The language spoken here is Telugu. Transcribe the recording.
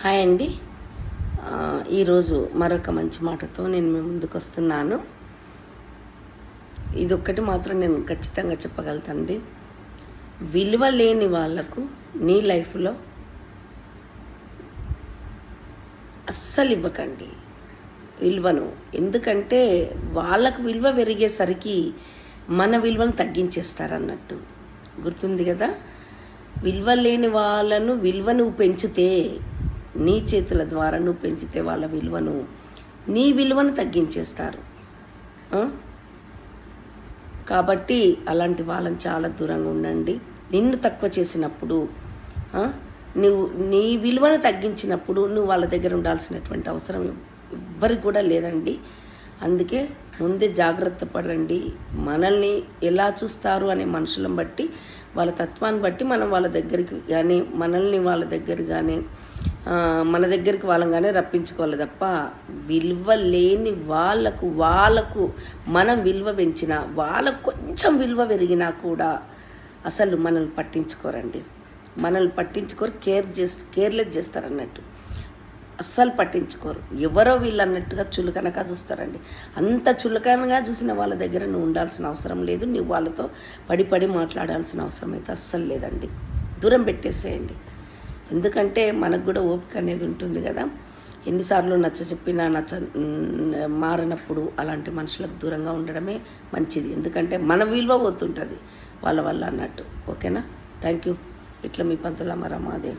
హాయ్ అండి. ఈరోజు మరొక మంచి మాటతో నేను మీ ముందుకు వస్తున్నాను. ఇదొక్కటి మాత్రం నేను ఖచ్చితంగా చెప్పగలుగుతానండి. విలువ లేని వాళ్లకు నీ లైఫ్లో అస్సలు ఇవ్వకండి విలువను. ఎందుకంటే వాళ్ళకు విలువ పెరిగేసరికి మన విలువను తగ్గించేస్తారన్నట్టు. గుర్తుంది కదా? విలువ లేని వాళ్ళను విలువను పెంచితే, నీ చేతుల ద్వారా నువ్వు పెంచితే వాళ్ళ విలువను, నీ విలువను తగ్గించేస్తారు. కాబట్టి అలాంటి వాళ్ళని చాలా దూరంగా ఉండండి. నిన్ను తక్కువ చేసినప్పుడు, నువ్వు నీ విలువను తగ్గించినప్పుడు నువ్వు వాళ్ళ దగ్గర ఉండాల్సినటువంటి అవసరం ఎవ్వరికి కూడా లేదండి. అందుకే ముందే జాగ్రత్త పడండి. మనల్ని ఎలా చూస్తారు అనే మనుషులను బట్టి, వాళ్ళ తత్వాన్ని బట్టి మనం వాళ్ళ దగ్గరికి కానీ, మనల్ని వాళ్ళ దగ్గర కానీ, మన దగ్గరికి వాళ్ళని రప్పించుకోవాలి తప్ప, విలువ లేని వాళ్ళకు మనం విలువ పెంచినా, వాళ్ళకు కొంచెం విలువ పెరిగినా కూడా అసలు మనల్ని పట్టించుకోరండి. మనల్ని పట్టించుకోరు, కేర్లెస్ చేస్తారన్నట్టు. అస్సలు పట్టించుకోరు. ఎవరో వీళ్ళు అన్నట్టుగా చులకనగా చూస్తారండి. అంత చులకనగా చూసిన వాళ్ళ దగ్గర నువ్వు ఉండాల్సిన అవసరం లేదు. నువ్వు వాళ్ళతో పడి మాట్లాడాల్సిన అవసరం అయితే అస్సలు లేదండి. దూరం పెట్టేసేయండి. ఎందుకంటే మనకు కూడా ఓపిక అనేది ఉంటుంది కదా. ఎన్నిసార్లు చెప్పినా మారినప్పుడు అలాంటి మనుషులకు దూరంగా ఉండడమే మంచిది. ఎందుకంటే మన విలువ పోతుంటుంది వాళ్ళ వల్ల అన్నట్టు. ఓకేనా? Thank you. ఇట్లా మీ పంతుల రమాదేవి.